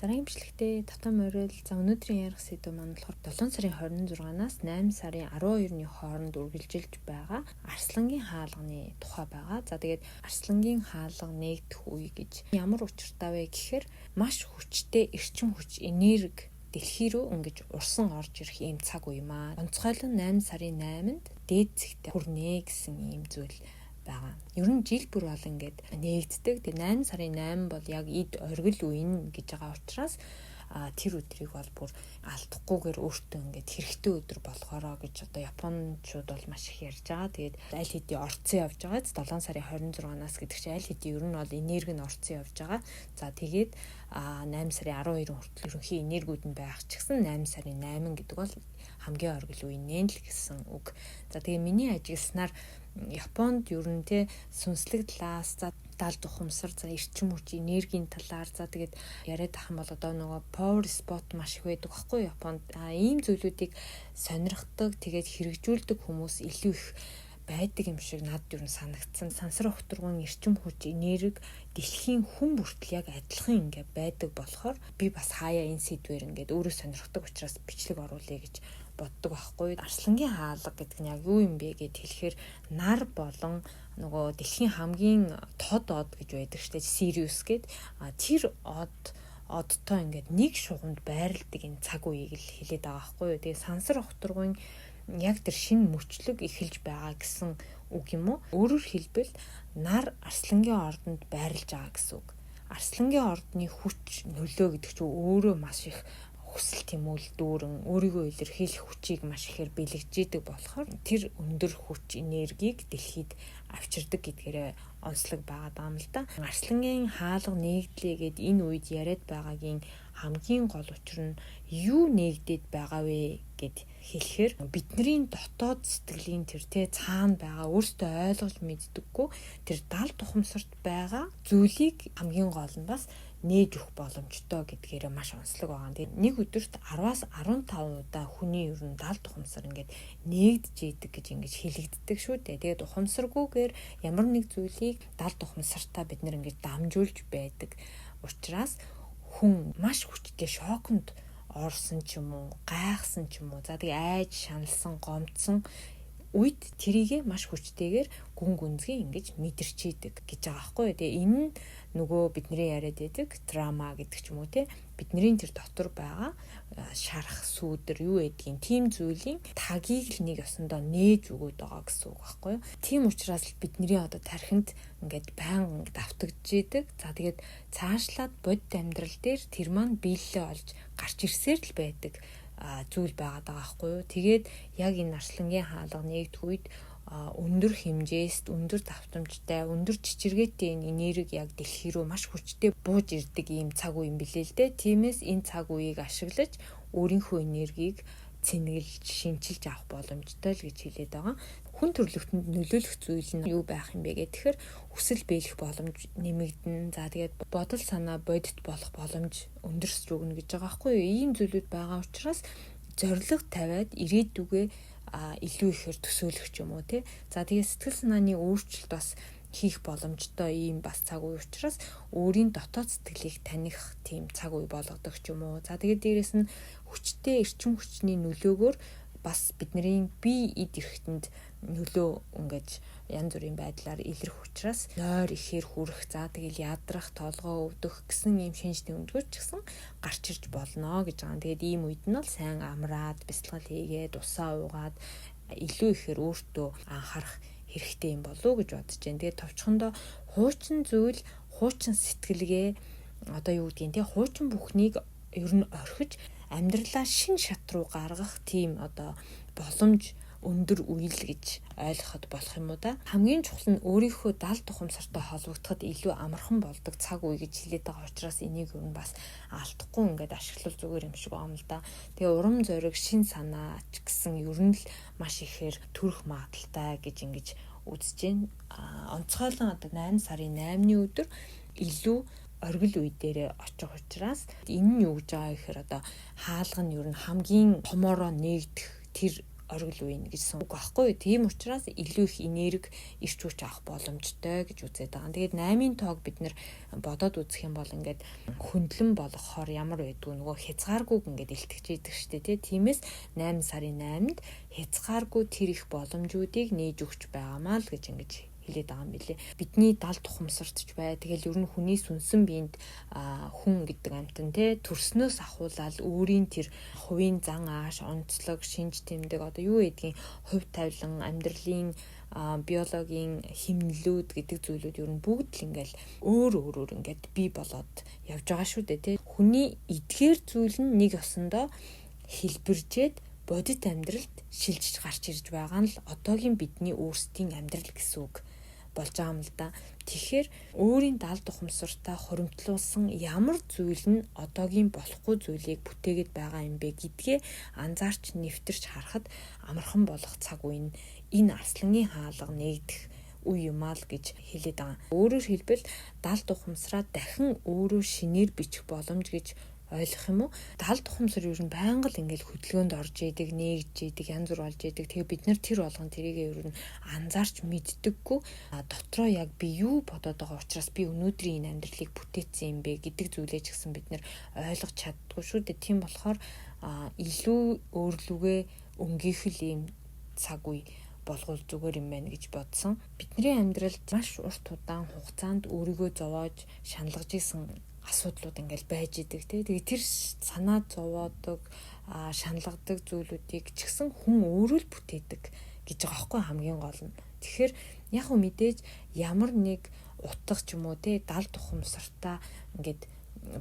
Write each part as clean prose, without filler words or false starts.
Дараагийн бичлэгтээ Татам орил за өнөөдрийн ярих сэдв маань болохоор 7 сарын 26-наас 8 сарын 12-ны хооронд үргэлжилж байгаа Арслангийн хаалганы тухай байгаа. За тэгээд Арслангийн хаалга нээгдэх үе гэж ямар учиртай вэ гэхээр маш хүчтэй эрчим хүч энерги дэлхий рүү ингэж урсан орж ирэх ийм цаг үе маа. Онцгойлон 8 сарын 8-нд дээд зэгтээ хүрнэ гэсэн ийм зүйл байгаа. Ер нь жил бүр бол ингээд нээгддэг. Тэгээ 8 сарын 8 бол яг эд оргил үе гэж байгаа учраас тэр өдрийг бол бүр алдахгүйгээр өөртөө ингээд хэрэгтэй өдөр болохоороо гэж одоо японочууд бол маш их ярьж байгаа. Тэгээд аль хэдийн орцсон явж байгаа. 7 сарын 26-наас гэдэг чинь аль хэдийн ер нь бол энерги нь орцсон явж байгаа. За тэгээд 8 сарын 12 хүртэл ерөнхий энергиуд нь байх ч гэсэн 8 сарын 8 гэдэг бол хамгийн оргил үе нэ л гэсэн үг. За тэгээ миний ажигласнаар Японд ер нь сүнслэг талаас за далд ухамсар за эрчим хүч энергийн талаар за тэгээд яриад ах юм бол одоо нөгөө power spot маш их байдаг байхгүй Японд. Ийм зүйлүүдийг сонирхдаг тэгээд хэрэгжүүлдэг хүмүүс илүү их байдаг юм шиг надад ер нь санагдсан. Сансар ухтргын эрчим хүч энерги дэлхийн хүн бүртэл яг адилхан ингээ байдаг болохоор би бас хаяа энэ сэдвэр ингээд өөрөө сонирхдаг учраас бичлэг оруулъя гэж боддог байхгүй. Арслангийн хаалга гэдэг нь яг юу юм бэ гэд хэлэхээр нар болон нөгөө дэлхийн хамгийн тод од гэж байдаг штэ Сириус гэд тэр одтой ингээд нэг шугамд байрладаг энэ цаг үеийг л хэлээд байгаа байхгүй. Тэгээ сансар ухтргын яг тэр шинэ мөчлөг эхэлж байгаа гэсэн үг юм уу? Өөрөөр хэлбэл нар Арслангийн ордонд байрлаж байгаа гэсэн үг. Арслангийн ордны хүч нөлөө гэдэг чинь өөрөө маш их хүсэл тэмүүлэл дүүрэн өөрийгөө илэрхийлэх хүчийг маш ихээр бэлэгжээдэг болохоор тэр өндөр хүч энергийг дэлхийд авчирдаг гэдгээрээ онцлог байгаа юм л да. Арслангийн хаалга нээгдлээ гэд энэ үед яриад байгаагийн хамгийн гол учир нь юу нээгдээд байгаа вэ гэд хэлэхээр бидний дотоод сэтгэлийн тэр цаана байгаа өөртөө ойлгож мэддэггүй тэр далд ухамсарт байгаа зүйлийг хамгийн гол нь бас нээж өгөх боломжтой гэдгээрээ маш онцлог байгаа. Тэгээд нэг өдөрт 10-аас 15 удаа хүний ер нь далд ухамсар ингээд нээгдэж идэг гэж ингэж хэлэгддэг шүү дээ. Тэгээд ухамсаргүйгээр ямар нэг зүйлийг далд ухамсартаа бид нэр ингэж дамжуулж байдаг учраас хүн маш хүчтэй шоконд орсон ч юм уу, гайхсан ч юм уу. За тэгээ айж шаналсан, гомдсон үед тэрийгэ маш хүчтэйгээр гүн гүнзгий ингэж мэдэрчийдэг гэж байгаа байхгүй. Тэгээ энэ нь нөгөө бидний яриад байдаг драма гэдэг ч юм уу бидний тэр дотор байгаа шарах сүүдэр юу гэдгийг тийм зүйлийн тагийг л нэг ёсондоо нээж өгöd байгаа гэсэн үг байхгүй. Тийм учраас л бидний одоо тархинд ингээд байнга давтагдж идэг. За тэгээд цаашлаад бодит амьдрал дээр тэр маань биелэлээ олж гарч ирсээр л байдаг зүйл байгаад байгаа байхгүй юу. Тэгээд яг энэ Арслангийн хаалга нээгдэх үед өндөр хэмжээст өндөр давтамжтай өндөр чичиргээтэй энэ энерги яг дэлхий рүү маш хүчтэй бууж ирдэг ийм цаг үе юм билээ л дээ. Тиймээс энэ цаг үеийг ашиглаж өөрийнхөө энергийг цэнгэлж шинчилж авах боломжтой л гэж хэлээд байгаа. Хүн төрөлхтөнд нөлөөлөх зүйл нь юу байх юм бэ гэхээр хүсэл биелэх боломж нэмэгдэнэ. За тэгээд бодол санаа бодит болох боломж өндөрсөж өгнө гэж байгаа байхгүй юу? Ийм зүйлүүд байгаа учраас зориг тавиад ирээдүгээ илүү ихээр төсөөлөх ч юм уу тий. За тэгээд сэтгэл санааны өөрчлөлт бас хийх боломжтой ийм бас цаг үе учраас өөрийн дотоод сэтгэлийг таних тийм цаг үе болгодог ч юм уу. За тэгээд дээрэс нь хүчтэй эрчим хүчний нөлөөгөөр бас бидний бие эд эрхтэнд нөлөө ингэж янз бүрийн байдлаар илэрх учраас нойр ихээр хүрэх за тэгэл ядрах толгоо өвдөх гэсэн ийм шинж тэмдгүүд ч гэсэн гарч ирж болно гэж байгаа. Тэгээд ийм үед нь бол сайн амраад бясалгал хийгээд усаа уугаад илүү ихээр өөртөө анхаарах хэрэгтэй юм болов уу гэж бодож байна. Тэгээд товчхондоо хуучин зүйл хуучин сэтгэлгээ одоо юу гэдгийг хуучин бүхнийг ер нь орхиж амьдралаа шин шат руу гаргах тийм одоо боломж өндөр үйл гэж ойлгоход болох юм уу да. Хамгийн чухал нь өөрийнхөө далд ухамсартай холбогдоход илүү амархан болдог цаг үе гэж хэлээд байгаа учраас энийг юу бас алдахгүй ингээд ашиглал зүгээр юм шиг байгаа юм л да. Тэгээ урам зориг шин санаа ч гэсэн ер нь л маш ихээр төрөх магадaltaй гэж ингэж үзэж байна. Онцгойлон одоо 8 сарын 8-ны өдөр илүү оргил үе дээр очих учраас энэ нь юу гэж байгаа гэхээр одоо хаалга нь ер нь хамгийн томороо нээгдэх тэр оргил үе гэж үг байхгүй. Тийм учраас илүү их энерги ирч хүч авах боломжтой гэж үзээд байгаа. Тэгээд 8-ын тоог бид нэр бодоод үзэх юм бол ингээд хөндлөн болгохоор ямар байдгүй нөгөө хязгааргүй ингээд илтгэж идэг штэ тий. Тиймээс 8 сарын 8-нд хязгааргүй тэр их боломжуудыг нээж өгч байгаамаа л гэж ингэж хэлээд байгаа юм билээ. Бидний далд ухамсарч бай. Тэгэл ер нь хүний сүнсэн биед хүн гэдэг амтан те төрснөөс ахуулаад өөрийн тэр хувийн зан ааш, онцлог, шинж тэмдэг одоо юу гэдгийг хувь тавилан, амьдралын биологийн химнэлүүд гэдэг зүйлүүд ер нь бүгд л ингээл өөр ингээд бий болоод явж байгаа шүү дээ те. Хүний эдгээр зүйл нь нэг ёсондоо хэлбэржээд бодит амьдралд шилжиж гарч ирж байгаа нь л одоогийн бидний өөрсдийн амьдрал гэсэн үг болж байгаа юм л да. Тэгэхээр өөрийн далд ухамсартай хоримтлуулсан ямар зүйл нь одоогийн болохгүй зүйлийг бүтээгээд байгаа юм бэ гэдгээ анзаарч нэвтэрч харахад амархан болох цаг үе нь энэ арслангийн хаалга нэгдэх үе юм аа л гэж хэлээд байгаа. Өөрөөр хэлбэл далд ухамсараа дахин өөрөө шинээр бичих боломж гэж ойлгох юм уу? Далд ухамсар ер нь байнга л ингээл хөдөлгөөнд орж идэг, нээгж идэг, янз бүр болж идэг. Тэгээ бид нар тэр болгон тэрийг ер нь анзаарч мэддэггүй. Дотроо яг би юу бодоод байгаа учраас би өнөөдрийн энэ амьдралыг бүтээсэн юм бэ гэдэг зүйлээ ч гэсэн бид нар ойлгож чаддгүй шүү дээ. Тийм болохоор илүү өөрлөгөө өнгийхэл ийм цаг үе болгол зүгээр юм байна гэж бодсон. Бидний амьдралд маш урт удаан хугацаанд өөрийгөө зовоож шаналгаж исэн асуудлууд ингээл байж идэг тий. Тэгээ тэр санаа зовоодог, шаналгадаг зүйлүүдийг ч гэсэн хүн өөрөө л бүтээдэг гэж байгаа байхгүй хамгийн гол нь. Тэгэхээр яг хөө мэдээж ямар нэг утга ч юм уу тий далд ухамсартаа ингээд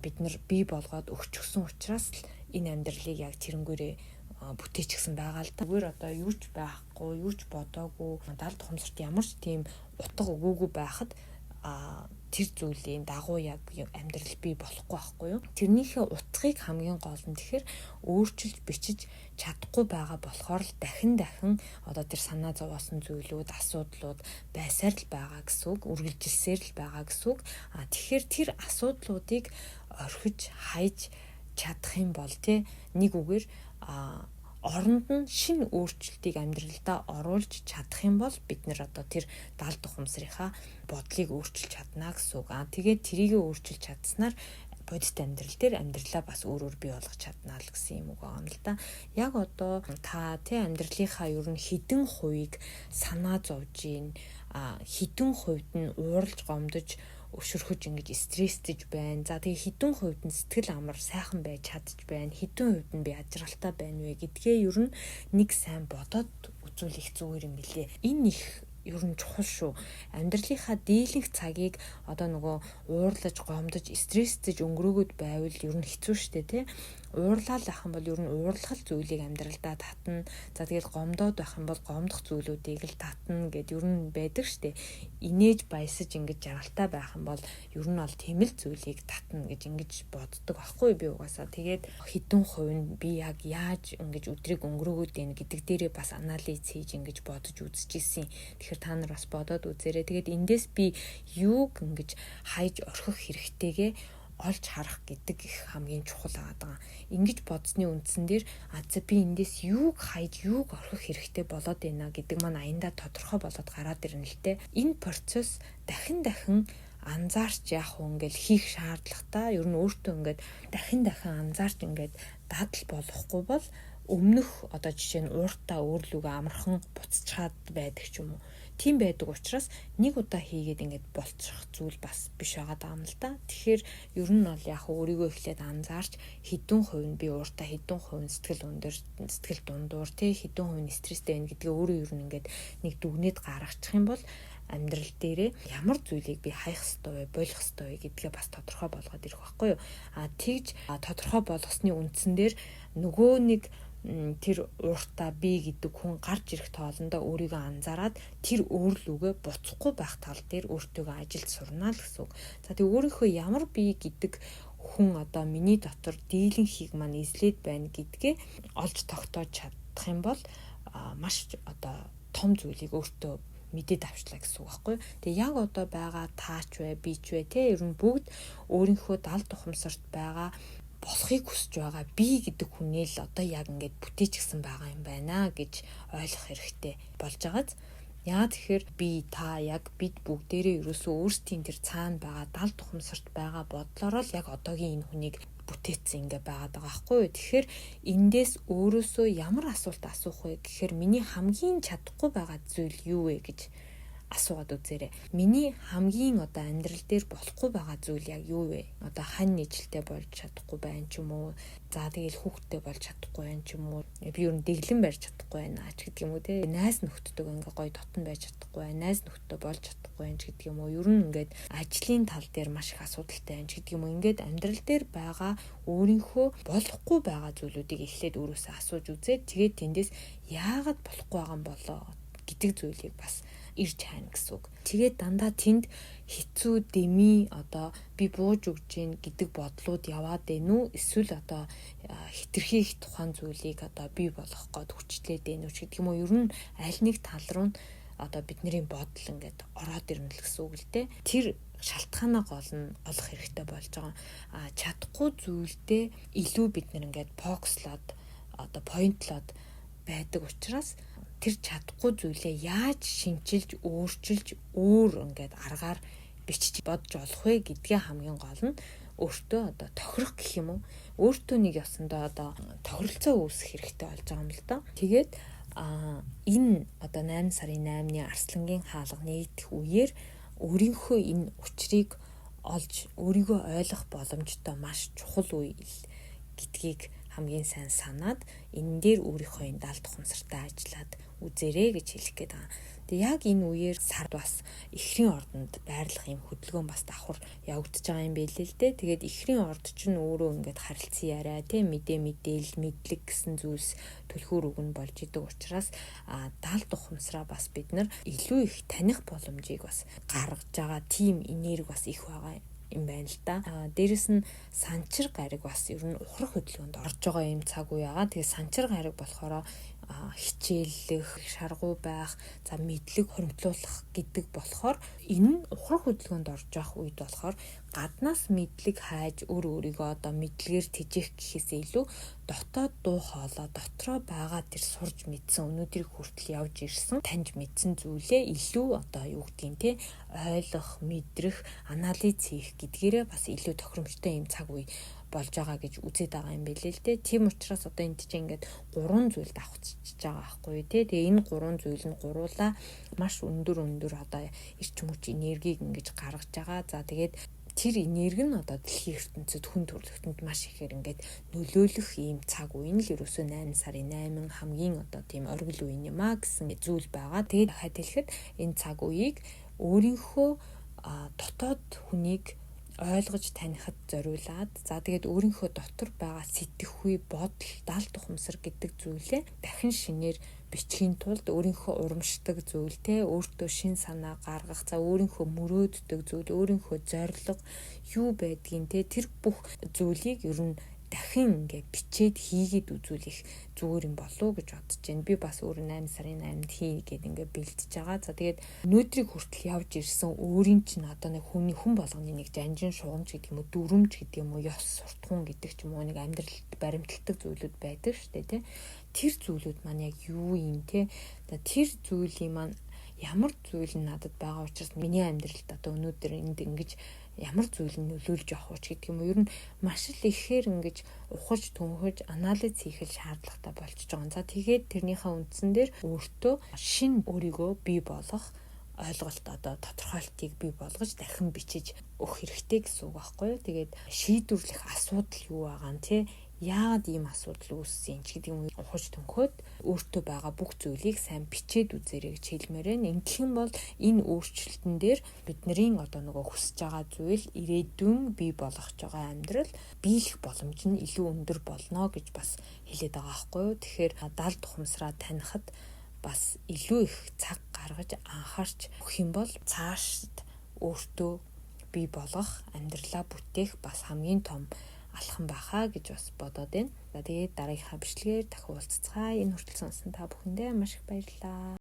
бид нар бий болгоод өгчихсөн учраас л энэ амьдралыг яг тэрнгүүрээ бүтээчихсэн байгаа л да. Зүгээр одоо юу ч байхгүй, юу ч бодоогүй далд ухамсарт ямар ч тийм утга өгөөгүй байхад тэр зүйлийн дагуу яг амьдрал бий болохгүй байхгүй юу. Тэрнийхээ утгыг хамгийн гол нь тэгэхээр өөрчилж бичиж чадахгүй байгаа болохоор л дахин одоо тэр санаа зовоосон зүйлүүд, асуудлууд байсаар л байгаа гэсэн үг, үргэлжилсээр л байгаа гэсэн үг. Тэгэхээр тэр асуудлуудыг орхиж хайж чадах юм бол тий нэг үгээр оронд нь шинэ өөрчлөлтийг амьдралдаа оруулж чадах юм бол бид нэр одоо тэр далд ухамсарынхаа бодлыг өөрчилж чадна гэсэн үг. Тэгээд тэрийг өөрчилж чадсанаар бодит амьдрал дээр амьдралаа бас өөрөөр бий болгож чадна л гэсэн юм үг байгаа юм л да. Яг одоо та тий амьдралынхаа ер нь хэдэн хувийг санаа зовж гин, хэдэн хувьд нь ууралж гомдож өшөрхөж ингэж стресстэж байна. За тэгээ хэдэн хувьд нь сэтгэл амар сайхан байж чадж байна. Хэдэн хувьд нь би ажралтай байна вэ гэдгээ ер нь нэг сайн бодоод үзүүлэх зүгээр юм билээ. Энэ их ер нь чухал шүү. Амьдралынхаа дийлэнх цагийг одоо нөгөө уурлаж, гомдож, стресстэй өнгөрөөгд байвал ер нь хэцүү шттэ тий. Уурлал байх юм бол ер нь уурлах зүйлийг амьдралдаа татна. За тэгэл гомдоод байх юм бол гомдох зүйлүүдийг л татна гэд ер нь байдаг штэ. Инээж баясаж ингэж жаргалтай байх юм бол ер нь бол тийм л зүйлийг татна гэж ингэж боддог байхгүй би угаасаа. Тэгээд хэдэн хувь нь би яг яаж ингэж өдрийг өнгөрөөгд байна гэдэг дээрээ бас анализ хийж ингэж бодож үзчихсэн. Тэгэхээр та нар бас бодоод үзээрэй. Тэгээд эндээс би юуг ингэж хайж орхих хэрэгтэйгээ олж харах гэдэг их хамгийн чухал байгаа. Ингэж бодсны үндсэн дээр би эндээс юуг хайж юуг орхих хэрэгтэй болоод байна гэдэг маань аяндаа тодорхой болоод гараад ирнэ л дээ. Энэ процесс дахин анзаарч яах вэ ингээл хийх шаардлагатай. Ер нь өөртөө ингээд дахин анзаарч ингээд дадал болохгүй бол өмнөх одоо жишээ нь ууртаа өөрлөгөө амархан буцчихад байдаг ч юм уу. Тийм байдаг учраас нэг удаа хийгээд ингээд болчих зүйл бас биш байгаа юм л да. Тэгэхээр ер нь бол яг өөрийгөө эхлээд анзаарч хэдэн хувь нь би ууртаа, хэдэн хувь нь сэтгэл өндөр, сэтгэл дундуур, хэдэн хувь нь стресстэй байна гэдгээ өөрөө ер нь ингээд нэг дүгнээд гаргачих юм бол амьдрал дээрээ ямар зүйлийг би хайх ёстой вэ, болох ёстой вэ гэдгээ бас тодорхой болгоод ирэх байхгүй юу. Тэгж тодорхой болгосны үндсэн дээр нөгөө нэг тэр ууртаа би гэдэг хүн гарч ирэх тоолондоо өөрийгөө анзаараад тэр өөрлөгөө буцахгүй байх тал дээр өөртөөгөө ажилд сурна л гэсэн үг. За тэг өөрийнхөө ямар би гэдэг хүн одоо миний дотор дийлэнхийг маань эзлээд байна гэдгээ олж тогтоож чадах юм бол маш одоо том зүйлийг өөртөө мэдээд авчлаа гэсэн үг байхгүй. Тэгээ яг одоо байгаа таач бай, бич бай ер нь бүгд өөрийнхөө далд ухамсарт байгаа болохыг хүсэж байгаа би гэдэг хүнээ л одоо яг ингээд бүтээчихсэн байгаа юм байна гэж ойлгох хэрэгтэй болж байгааз. Яа тэгэхээр би та яг бид бүгдээрээ ерөөсөө өөрсдийн тэр цаана байгаа дал тухамсарт байгаа бодлороо л яг одоогийн энэ хүнийг бүтээсэн ингээ байгаад байгаа байхгүй юу. Тэгэхээр эндээс өөрөөсөө ямар асуулт асуух вэ гэхээр миний хамгийн чадахгүй байгаа зүйл юу вэ гэж асуугаад үзээрэй. Миний хамгийн одоо амьдрал дээр болохгүй байгаа зүйл яг юу вэ? Одоо хань нийжилтэй болж чадахгүй байна ч юм уу? За тэгэл хүүхдтэй болж чадахгүй байна ч юм уу? Би ер нь дэглэн барьж чадахгүй байна ч гэдэг юм уу те. Найз нөхдөд ингээ гоё дотн байж чадахгүй байна. Найз нөхдөд болж чадахгүй байна ч гэдэг юм уу? Ер нь ингээд ажлын тал дээр маш их асуудалтай байна ч гэдэг юм уу? Ингээд амьдрал дээр байгаа өөрийнхөө болохгүй байгаа зүйлүүдийг эхлээд өөрөөсөө асууж үзээд тэгээд тэндээс яагаад болохгүй байгаа юм болоо гэдэг зүйлийг бас ирж хайна гэсэн үг. Тэгээд дандаа тэнд хэцүү дэмий одоо би бууж өгж гин гэдэг бодлууд яваад байна уу? Эсвэл одоо хитрхийх тухайн зүйлийг одоо бий болгох гээд хүчлээд байна уу гэдэг юм уу? Ер нь аль нэг тал руу одоо бидний бодол ингээд ороод ирнэ л гэсэн үг л дээ. Тэр шалтгаанаа гол нь олох хэрэгтэй болж байгаа. Чадахгүй зүйлдээ илүү бид нэр ингээд фокуслоод одоо поинтлоод байдаг учраас тэр чадахгүй зүйлээ яаж шинчилж, өөрчилж, өөр ингээд аргаар бичиж бодж олох вэ гэдгээ хамгийн гол нь өөртөө одоо тохирох гэх юм уу? Өөртөө нэг ёсондоо одоо тохиролцоо үүсгэх хэрэгтэй болж байгаа юм л да. Тэгээд энэ одоо 8 сарын 8-ны Арслангийн хаалга нэгдэх үеэр өөрийнхөө энэ учрыг олж өөрийгөө ойлгох боломжтой маш чухал үе гэдгийг хамгийн сайн санаад энэ дээр өөрийнхөө энэ даалт тухамсартай ажиллаад үзээрэй гэж хэлэх гээд байгаа. Тэгээ яг энэ үеэр сард бас эхрийн ордонд байрлах юм хөдөлгөөн бас давхар явагдаж байгаа юм билээ л дээ. Тэгээд эхрийн орд чинь өөрөө ингээд харилцан яриа тийм мэдээлэл мэдлэг гэсэн зүйлс түлхүүр өгнө болж идэг учраас даалт тухамсараа бас бид нар илүү их таних боломжийг бас гаргаж байгаа тийм энерги бас их байгаа юм байна л да. Дээрэс нь санчир гариг бас ер нь ухрах хөдөлгөөнд орж байгаа юм цаг үе байгаа. Тэгээ санчир гариг болохоор хичээллэх, шаргуу байх, за мэдлэг хоримтлуулах гэдэг болохоор энэ нь ухрах хөдөлгөөнд орж явах үед болохоор гаднаас мэдлэг хайж өөрийгөө одоо мэдлэгээр тэжээх гэхээсээ илүү дотоод дуу хоолой дотроо байгаа тэр сурж мэдсэн өнөөдрийг хүртэл явж ирсэн таньж мэдсэн зүйлээ илүү одоо юу гэдгийг те ойлгох, мэдрэх, анализ хийх гэдгээрээ бас илүү тохиромжтой юм цаг үе болж байгаа гэж үзээд байгаа юм билээ л дээ. Тийм учраас одоо энд чинь ингээд 3 зүйл давхцчихж байгаа байхгүй тий. Тэгээ энэ 3 зүйл нь гуруула маш өндөр одоо эрчим хүч энергийг ингэж гаргаж байгаа. За тэгээд тэр энерги нь одоо дэлхийн ертөнцид хүн төрөлхтөнд маш ихээр ингээд нөлөөлөх ийм цаг үе нь л ерөөсөө 8 сарын 8 хамгийн одоо тийм оргил үе юм а гэсэн зүйл байгаа. Тэгээд дахиад хэлэхэд энэ цаг үеийг өөрийнхөө дотоод хүнийг ойлгож танихад зориулаад за тэгээд өөрийнхөө дотор байгаа сэтгэхүй бодол даалт тухамсар гэдэг зүйлээ дахин шинээр бичхийн тулд өөрийнхөө урамшдаг зүйл те өөртөө шин санаа гаргах за өөрийнхөө мөрөөддөг зүйл өөрийнхөө зорилго юу байдгийг те тэр бүх зүйлийг ер нь дахин ингээ бичээд хийгээд үзүүлэх зүгээр юм болов уу гэж бодож байна. Би бас өөр 8 сарын 8-нд хийгээд ингээ бэлдэж байгаа. За тэгээд өнөөдрийг хүртэл явж ирсэн өөрийн чинь одоо нэг хүн болгоны нэг жанжин шугамж гэдэг юм уу, дүрмж гэдэг юм уу, ёс суртахуун гэдэг ч юм уу нэг амьдралд баримтлагдаг зүйлүүд байдаг шүү дээ, тий. Тэр зүйлүүд маань яг юу юм те? Тэр зүйлийн маань ямар зүйл нь надад байгаа учраас миний амьдралд одоо өнөөдөр энд ингэж ямар зүйл нь нөлөөлж явах вэ гэдэг юм уу. Ер нь маш л ихээр ингэж ухаж түнхэж анализ хийх шаардлагатай болчихж байгаа. За тэгээд тэрнийхээ үндсэн дээр өөртөө шин өөрийгөө бий болгох ойлголт одоо тодорхойлтыг бий болгож дахин бичиж өгөх хэрэгтэй гэсэн үг байхгүй юу. Тэгээд шийдвэрлэх асуудал юу байгаа нь те яагаад ийм асуудал үүссэн ч гэдэг юм ухаж төнхөд өөртөө байгаа бүх зүйлийг сайн бичээд үзээрэй гэж хэлмээр байна. Ингэх юм бол энэ өөрчлөлтөн дээр бидний одоо нөгөө хүсэж байгаа зүйл ирээдүйн бий болгож байгаа амьдрал биелэх боломж нь илүү өндөр болно гэж бас хэлээд байгаа байхгүй юу. Тэгэхээр даалт тухамсараа танихад бас илүү их цаг гаргаж анхаарч өгөх юм бол цаашд өөртөө бий болгох амьдралаа бүтээх бас хамгийн том алхам байхаа гэж бас бодоод байна. За тэгээд дараагийнхаа бичлэгээр дахин уулзцгаая. Энэ хүртэл сонсон та бүхэндээ маш их баярлалаа.